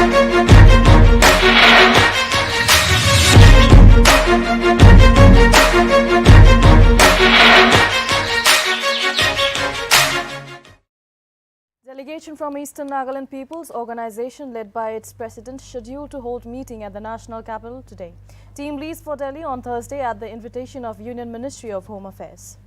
Delegation from Eastern Nagaland People's Organization led by its president scheduled to hold meeting at the national capital today. Team leaves for Delhi on Thursday at the invitation of Union Ministry of Home Affairs.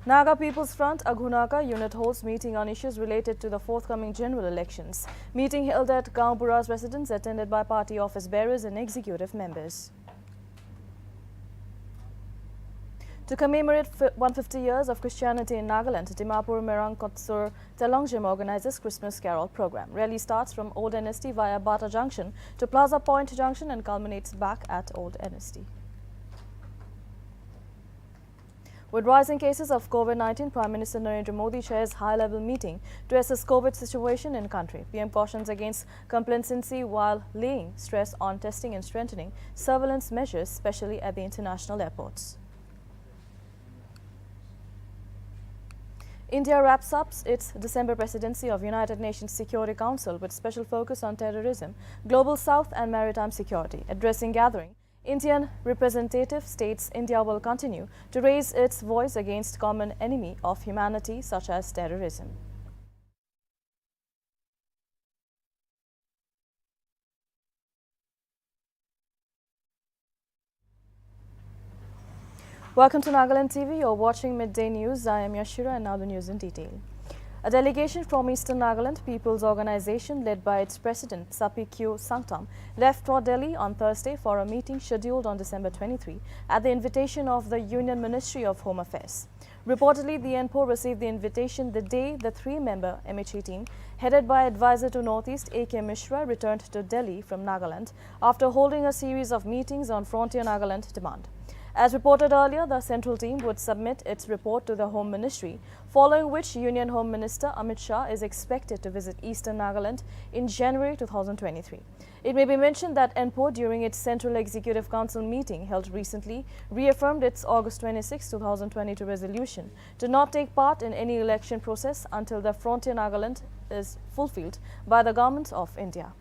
Naga People's Front Agunaka unit holds meeting on issues related to the forthcoming general elections. Meeting held at Gaonpura's residence attended by party office bearers and executive members. To commemorate 150 years of Christianity in Nagaland, Dimapur Merang Kotsur Telongjim organizes Christmas Carol program. Rally starts from Old NST via Bata Junction to Plaza Point Junction and culminates back at Old NST. With rising cases of COVID-19, Prime Minister Narendra Modi chairs high-level meeting to assess COVID situation in country. PM cautions against complacency while laying stress on testing and strengthening surveillance measures, especially at the international airports. India wraps up its December presidency of United Nations Security Council with special focus on terrorism, global south and maritime security. Addressing gathering, Indian representative states India will continue to raise its voice against common enemy of humanity such as terrorism. Welcome to Nagaland TV. You're watching Midday News. I am Yashira and now the news in detail. A delegation from Eastern Nagaland People's Organization led by its president Sapi Kyu Sangtam left for Delhi on Thursday for a meeting scheduled on December 23 at the invitation of the Union Ministry of Home Affairs. Reportedly, the NPO received the invitation the day the three-member MHA team headed by advisor to Northeast A.K. Mishra returned to Delhi from Nagaland after holding a series of meetings on Frontier Nagaland demand. As reported earlier, the central team would submit its report to the Home Ministry, following which Union Home Minister Amit Shah is expected to visit Eastern Nagaland in January 2023. It may be mentioned that NPO, during its Central Executive Council meeting held recently, reaffirmed its August 26, 2022 resolution to not take part in any election process until the Frontier Nagaland is fulfilled by the Government of India.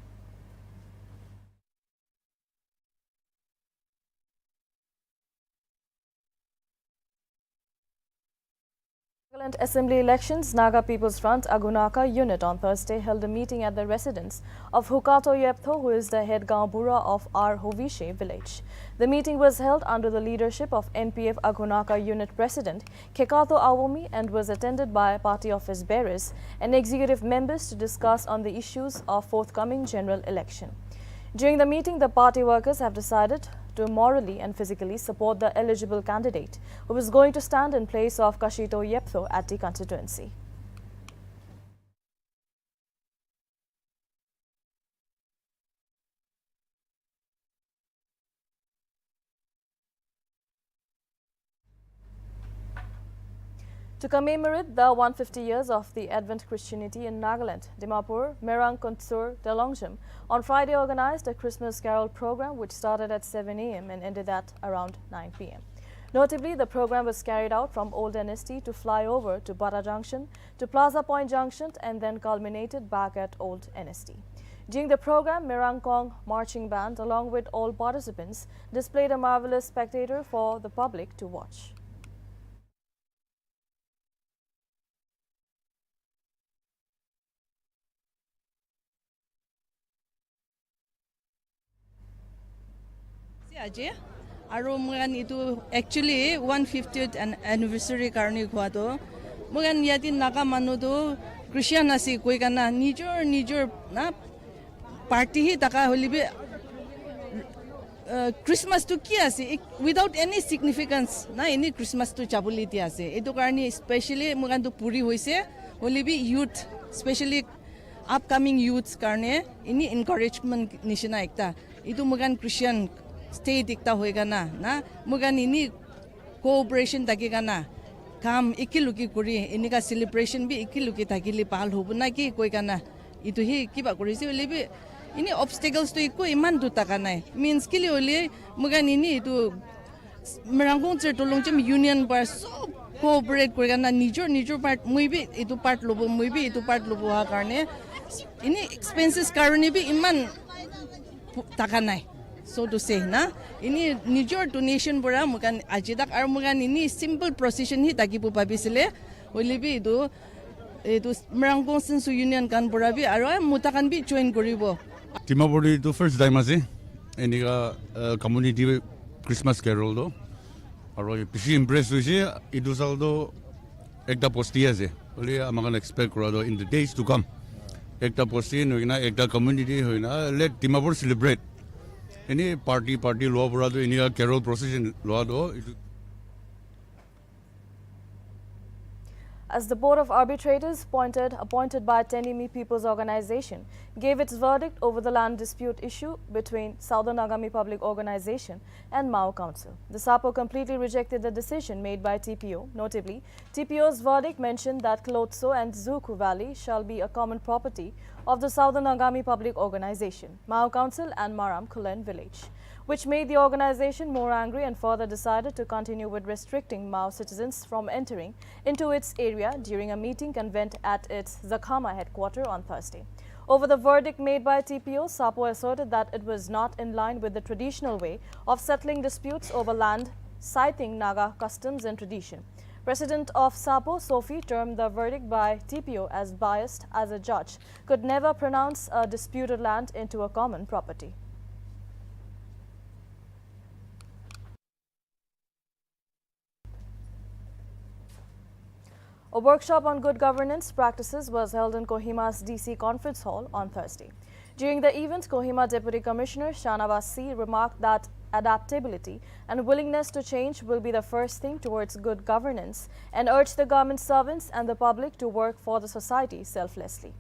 Nagaland Assembly elections, Naga People's Front Agunaka unit on Thursday held a meeting at the residence of Hukato Yeptho, who is the head Gaonpura of R. Hovishe village. The meeting was held under the leadership of NPF Agunaka unit president Kekato Awomi and was attended by party office bearers and executive members to discuss on the issues of forthcoming general election. During the meeting, the party workers have decided to morally and physically support the eligible candidate who is going to stand in place of Kashito Yeptho at the constituency. To commemorate the 150 years of the Advent Christianity in Nagaland, Dimapur Merang Kotsur Telongjim on Friday organized a Christmas Carol program which started at 7 a.m. and ended at around 9 p.m. Notably, the program was carried out from Old NST to flyover to Bata Junction to Plaza Point Junction and then culminated back at Old NST. During the program, Merang Kong Marching Band along with all participants displayed a marvelous spectator for the public to watch. Aro mugan itu actually 150th anniversary karni khwa to mugan yati naga manu to Christian asi koi kana nijor na party hi taka holibe Christmas to ki ase without any significance na any Christmas to chabuli ti ase etu karni especially mugan to puri hoise holibe youth especially upcoming youths karne ini encouragement nishina ekta itu mugan Christian stay dikta hoega na mugan ini cooperation takega na kam ikiluki kuri inika celebration bi ikiluki takili pal hobu na ki koi kana itu hi kiba korisi olibe ini obstacles to iko iman du takana means kili oli mugan ini itu merangkong chertolongchim union bar so cooperate kori kana nijor part moi bi etu part lobo moi bi etu part lobo ha karne ini expenses karone bi iman taka nai so to say na ini nijor donation bora mukan ajidak ar mukan ini simple procession hi takibu babisile olibi etu Merangkong Sensu Union kan bora bi aro mutakan bi join koribo Timabori to first time ase enika community Christmas carol do aro pishi impress hoise etu sal do ekta posti ase oli amakan expect kora do in the days to come ekta posti noina ekta community hoina let Timabor celebrate any party lo bora do enika carol procession lo do As the Board of Arbitrators appointed by Tenimi People's Organization gave its verdict over the land dispute issue between Southern Agami Public Organization and Mao Council. The SAPO completely rejected the decision made by TPO. Notably, TPO's verdict mentioned that Klotso and Zuku Valley shall be a common property of the Southern Agami Public Organization, Mao Council and Maram Kulen village, which made the organization more angry and further decided to continue with restricting Mao citizens from entering into its area during a meeting convened at its Zakhama headquarters on Thursday. Over the verdict made by TPO, SAPO asserted that it was not in line with the traditional way of settling disputes over land, citing Naga customs and tradition. President of SAPO, Sophie, termed the verdict by TPO as biased, as a judge could never pronounce a disputed land into a common property. A workshop on good governance practices was held in Kohima's DC Conference Hall on Thursday. During the event, Kohima Deputy Commissioner Shanawaz C remarked that adaptability and willingness to change will be the first thing towards good governance and urged the government servants and the public to work for the society selflessly.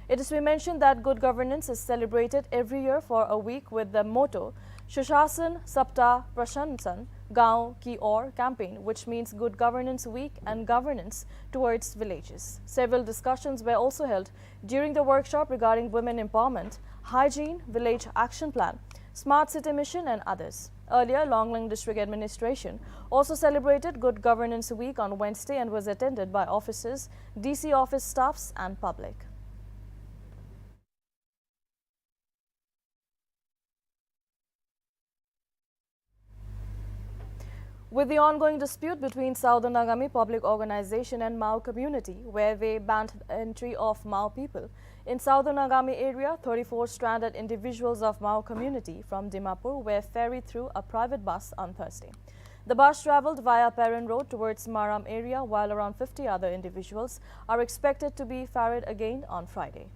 It is to be mentioned that good governance is celebrated every year for a week with the motto Shushasan Sapta Prashansan Gaon Ki Or campaign, which means Good Governance Week and governance towards villages. Several discussions were also held during the workshop regarding women empowerment, hygiene, village action plan, smart city mission and others. Earlier, Longlang District Administration also celebrated Good Governance Week on Wednesday and was attended by officers, DC office staffs and public. With the ongoing dispute between Southern Agami Public Organization and Mao community, where they banned the entry of Mao people, in Southern Agami area, 34 stranded individuals of Mao community from Dimapur were ferried through a private bus on Thursday. The bus travelled via Perrin Road towards Maram area, while around 50 other individuals are expected to be ferried again on Friday.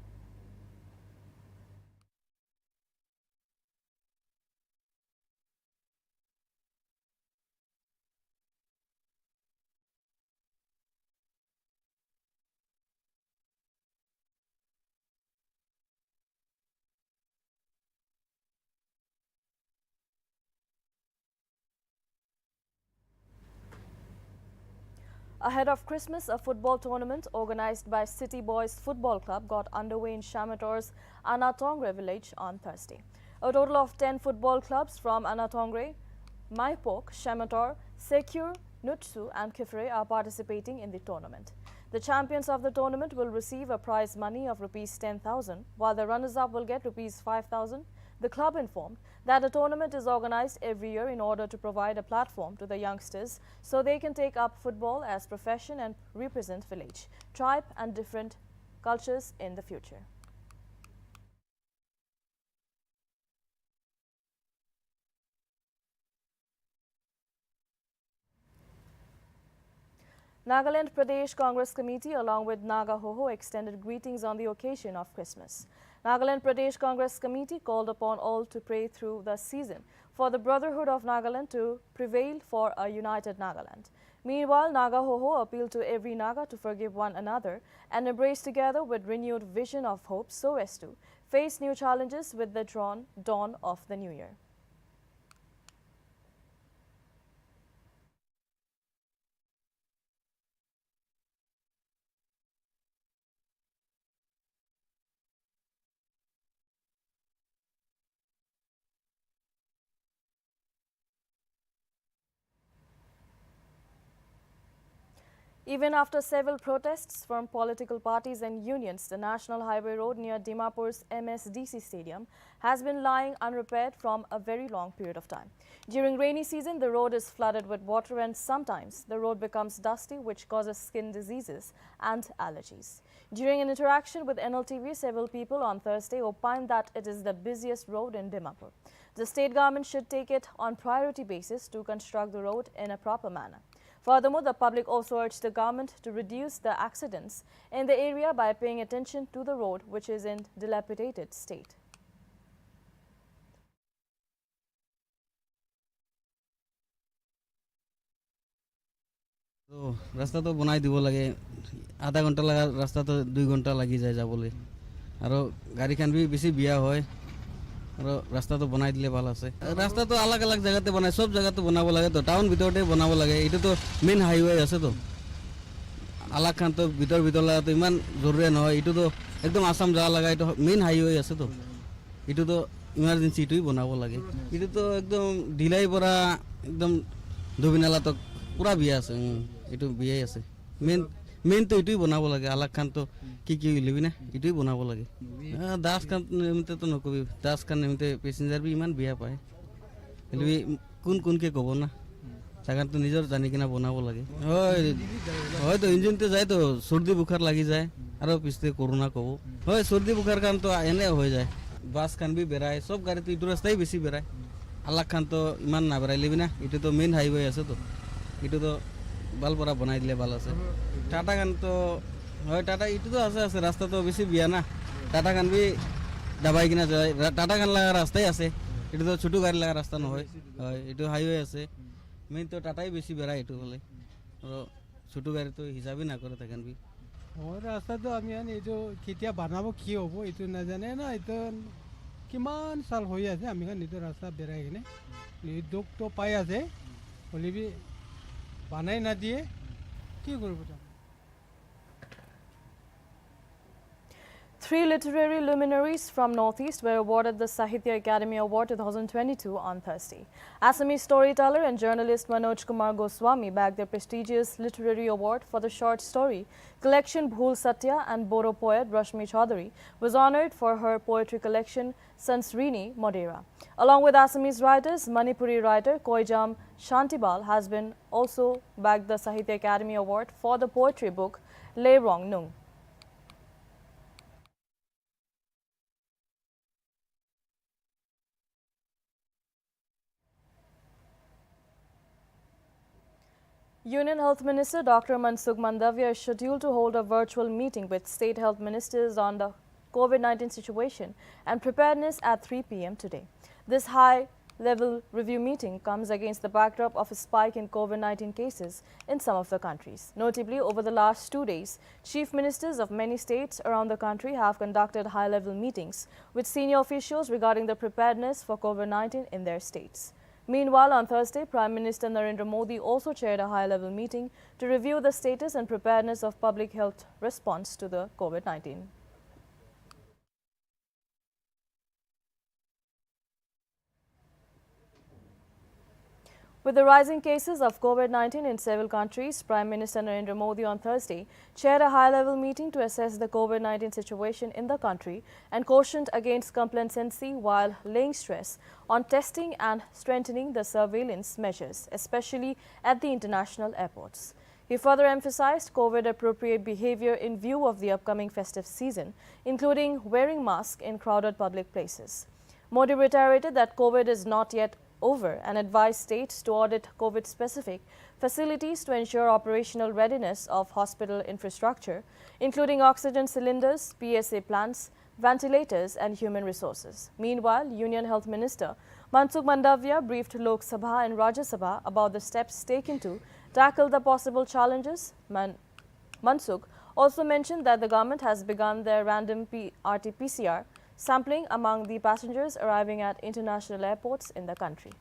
Ahead of Christmas, a football tournament organized by City Boys Football Club got underway in Shamator's Anatongre village on Thursday. A total of 10 football clubs from Anatongre, Maipok, Shamator, Secure, Nutsu and Kifre are participating in the tournament. The champions of the tournament will receive a prize money of Rs 10,000, while the runners-up will get Rs 5,000. The club informed that the tournament is organized every year in order to provide a platform to the youngsters so they can take up football as profession and represent village, tribe and different cultures in the future. Nagaland Pradesh Congress Committee along with Naga Hoho extended greetings on the occasion of Christmas. Nagaland Pradesh Congress Committee called upon all to pray through the season for the brotherhood of Nagaland to prevail for a united Nagaland. Meanwhile, Naga Hoho appealed to every Naga to forgive one another and embrace together with renewed vision of hope so as to face new challenges with the dawn of the new year. Even after several protests from political parties and unions, the National Highway Road near Dimapur's MSDC Stadium has been lying unrepaired from a very long period of time. During rainy season, the road is flooded with water and sometimes the road becomes dusty, which causes skin diseases and allergies. During an interaction with Nltv, several people on Thursday opined that it is the busiest road in Dimapur. The state government should take it on priority basis to construct the road in a proper manner. Furthermore, the public also urged the government to reduce the accidents in the area by paying attention to the road, which is in dilapidated state. तो रास्ता तो बनाई দিব লাগে आधा घंटा लगा रास्ता तो 2 घंटा लगी जाए যাবলৈ আৰু গাড়ী খান भी বেছি বিয়া হয় আৰু ৰাস্তা তো বনাই দিলে ভাল আছে ৰাস্তা তো আলাগ আলাগ জায়গাতে বনাই সব জায়গাতে বনাব লাগে তো টাউন ভিতৰতে বনাব লাগে এটো তো মেইন হাইওয়ে আছে তো আলাগ খান তো ভিতৰ লাগা তো ইমান জৰুৰী নহয় এটো তো একদম আসাম যা লাগা এটো মেইন হাইওয়ে আছে তো এটো তো ইমার্জেন্সি টুই বনাব লাগে এটো তো একদম ঢিলাই পৰা একদম দুবিনালা তো পুরা বিয়া আছে এটো বিয়াই আছে মেইন তো এটুই বনাব লাগে আলাগ খান তো কি লিবি না এটুই বনাব লাগে দাস খান নিমিতে তো নকবি দাস খান নিমিতে প্যাসেঞ্জার বি ইমান বিয়া পায় লিবি কোনকে কব না জায়গা তো নিজর জানি কিনা বনাব লাগে হয় তো ইঞ্জিনতে যায় তো সর্দি বুখার লাগি যায় আর পিছতে করোনা কব হয় সর্দি বুখার কান তো এনে হয়ে যায় বাস খান বি বেড়ায় সব গাড়ি তো ইটো রাস্তায় বেশি বেড়ায় আলাগ খান তো ইমান না বেড়াই লিবি না এটো তো মেইন হাইওয়ে আছে তো এটো তো বালপরা বনাই দিলে ভাল আছে টাটা গান তো হয় টাটা এটো তো আছে রাস্তা তো বেশি বিয়া না টাটা গান বি দাবাই কিনা যায় টাটা গান লাগা রাস্তাই আছে এটো তো ছোট গাড়ি লাগা রাস্তা নহয় হয় এটো হাইওয়ে আছে মেইন তো টাটাই বেশি বেড়ায় এটো বলে আর ছোট গাড়ি তো হিসাবই না করে থাকেন বি হয় রাস্তা তো আমি এইটো কেতিয়া বানাব কি হ'ব এইটো নাজানে না এইটো কিমান সাল হৈ আছে আমি এইটো ৰাস্তা বেৰাই কিনে দুখ তো পাই আছে হলিবি বানাই না দিয়ে কি করব তা 3 literary luminaries from Northeast were awarded the Sahitya Academy Award 2022 on Thursday. Assamese storyteller and journalist Manoj Kumar Goswami bagged the prestigious literary award for the short story collection Bhool Satya, and Bodo poet Rashmi Chaudhary was honored for her poetry collection Sansrini Modera. Along with Assamese writers, Manipuri writer Koijam Shantibal has been also bagged the Sahitya Academy Award for the poetry book Le Rong Nung. Union Health Minister Dr. Mansukh Mandavia is scheduled to hold a virtual meeting with state health ministers on the COVID-19 situation and preparedness at 3 p.m. today. This high-level review meeting comes against the backdrop of a spike in COVID-19 cases in some of the countries. Notably, over the last 2 days, chief ministers of many states around the country have conducted high-level meetings with senior officials regarding the preparedness for COVID-19 in their states. Meanwhile, on Thursday, Prime Minister Narendra Modi also chaired a high-level meeting to review the status and preparedness of public health response to the COVID-19. With the rising cases of COVID-19 in several countries, Prime Minister Narendra Modi on Thursday chaired a high-level meeting to assess the COVID-19 situation in the country and cautioned against complacency while laying stress on testing and strengthening the surveillance measures, especially at the international airports. He further emphasized COVID-appropriate behavior in view of the upcoming festive season, including wearing masks in crowded public places. Modi reiterated that COVID is not yet over and advised states to audit COVID-specific facilities to ensure operational readiness of hospital infrastructure, including oxygen cylinders, PSA plants, ventilators and human resources. Meanwhile, Union Health Minister Mansukh Mandavia briefed Lok Sabha and Rajya Sabha about the steps taken to tackle the possible challenges. Mansukh also mentioned that the government has begun their random RT-PCR sampling among the passengers arriving at international airports in the country.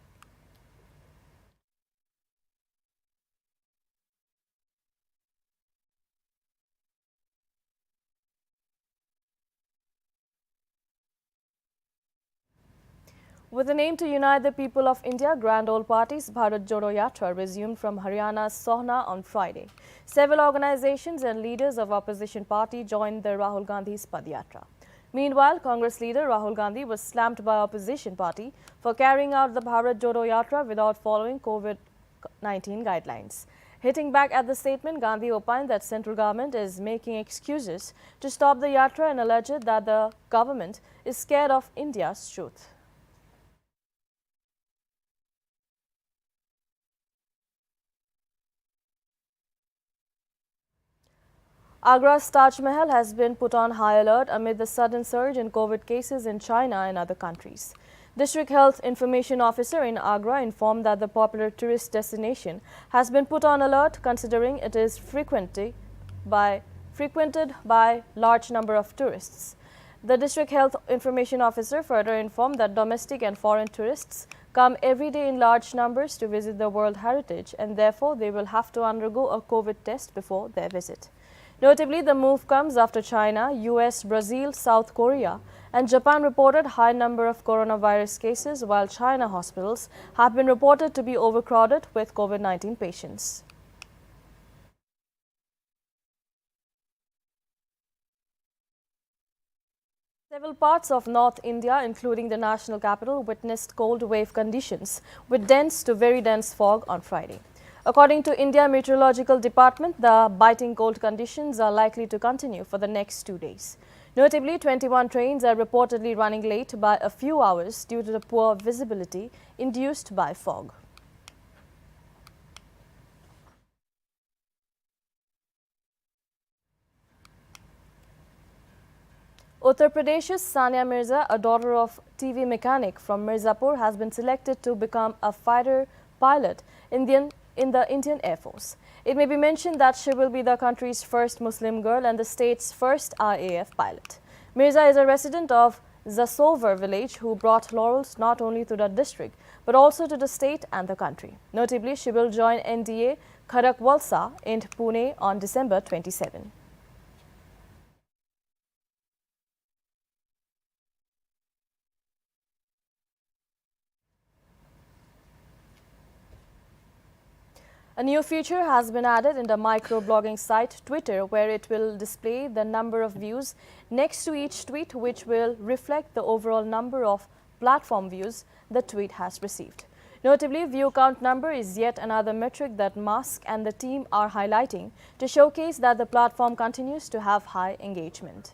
With an aim to unite the people of India, Grand Old Party's Bharat Jodo Yatra resumed from Haryana's Sohna on Friday. Several organizations and leaders of opposition party joined the Rahul Gandhi's Padyatra. Meanwhile, Congress leader Rahul Gandhi was slammed by opposition party for carrying out the Bharat Jodo Yatra without following COVID-19 guidelines. Hitting back at the statement, Gandhi opined that central government is making excuses to stop the yatra and alleged that the government is scared of India's truth. Agra's Taj Mahal has been put on high alert amid the sudden surge in COVID cases in China and other countries. District Health Information Officer in Agra informed that the popular tourist destination has been put on alert considering it is frequented by large number of tourists. The District Health Information Officer further informed that domestic and foreign tourists come every day in large numbers to visit the World Heritage and therefore they will have to undergo a COVID test before their visit. Notably, the move comes after China, US, Brazil, South Korea and Japan reported high number of coronavirus cases, while China hospitals have been reported to be overcrowded with COVID-19 patients. Several parts of North India, including the national capital, witnessed cold wave conditions with dense to very dense fog on Friday. According to India Meteorological Department, the biting cold conditions are likely to continue for the next 2 days. Notably, 21 trains are reportedly running late by a few hours due to the poor visibility induced by fog. Uttar Pradesh's Sania Mirza, a daughter of TV mechanic from Mirzapur, has been selected to become a fighter pilot in the Indian Air Force. It may be mentioned that she will be the country's first Muslim girl and the state's first RAF pilot. Mirza is a resident of Zasovar village who brought laurels not only to the district but also to the state and the country. Notably, she will join NDA Khadakwalsa in Pune on December 27. A new feature has been added in the microblogging site Twitter, where it will display the number of views next to each tweet, which will reflect the overall number of platform views the tweet has received. Notably, view count number is yet another metric that Musk and the team are highlighting to showcase that the platform continues to have high engagement.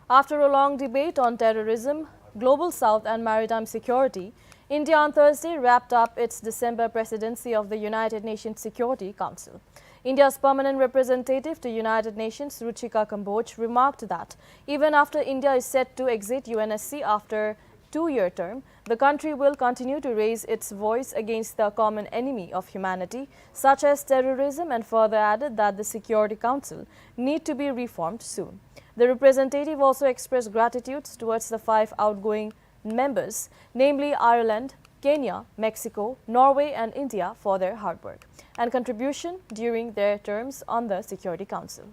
After a long debate on terrorism, global south and maritime security, India on Thursday wrapped up its December presidency of the United Nations Security Council. India's permanent representative to United Nations, Ruchika Kamboj, remarked that even after India is set to exit UNSC after two-year term, the country will continue to raise its voice against the common enemy of humanity, such as terrorism, and further added that the Security Council need to be reformed soon. The representative also expressed gratitude towards the 5 outgoing members, namely Ireland, Kenya, Mexico, Norway and India, for their hard work and contribution during their terms on the Security Council.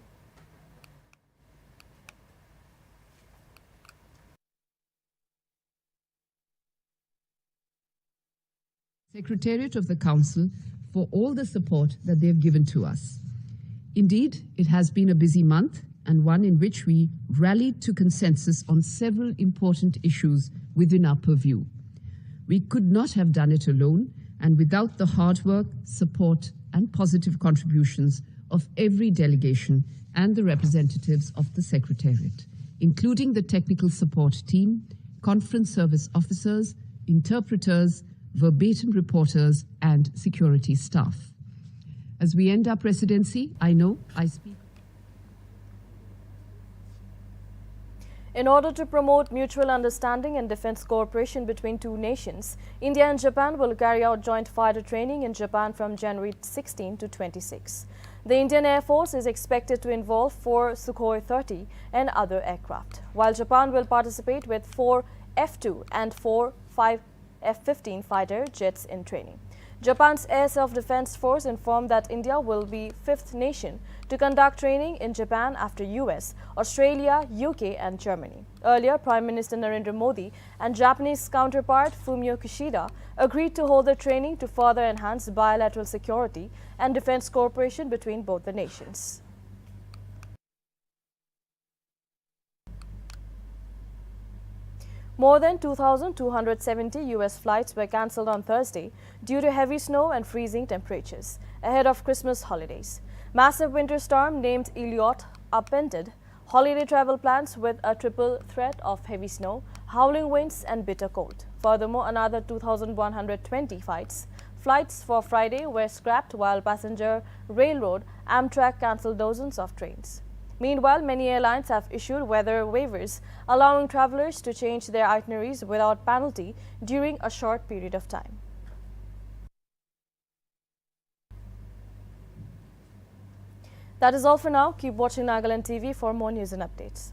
Secretariat of the Council for all the support that they have given to us. Indeed, it has been a busy month and one in which we rallied to consensus on several important issues within our purview. We could not have done it alone and without the hard work, support and positive contributions of every delegation and the representatives of the Secretariat, including the technical support team, conference service officers, interpreters, verbatim reporters and security staff. As we end our presidency, I know I speak. In order to promote mutual understanding and defense cooperation between two nations, India and Japan will carry out joint fighter training in Japan from January 16 to 26. The Indian Air Force is expected to involve 4 Sukhoi 30 and other aircraft, while Japan will participate with 4 F-2 and 4 F-15 fighter jets in training. Japan's Air Self-Defense Force informed that India will be fifth nation to conduct training in Japan after US, Australia, UK and Germany. Earlier, Prime Minister Narendra Modi and Japanese counterpart Fumio Kishida agreed to hold the training to further enhance bilateral security and defense cooperation between both the nations. More than 2,270 US flights were cancelled on Thursday due to heavy snow and freezing temperatures ahead of Christmas holidays. Massive winter storm named Elliot upended holiday travel plans with a triple threat of heavy snow, howling winds and bitter cold. Furthermore, another 2,120 flights for Friday were scrapped, while passenger railroad Amtrak cancelled dozens of trains. Meanwhile, many airlines have issued weather waivers, allowing travelers to change their itineraries without penalty during a short period of time. That is all for now. Keep watching Nagaland TV for more news and updates.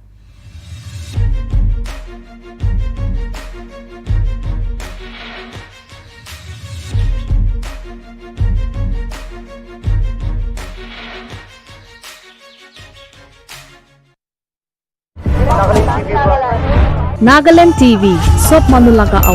Nagaland TV, Sop Manulaga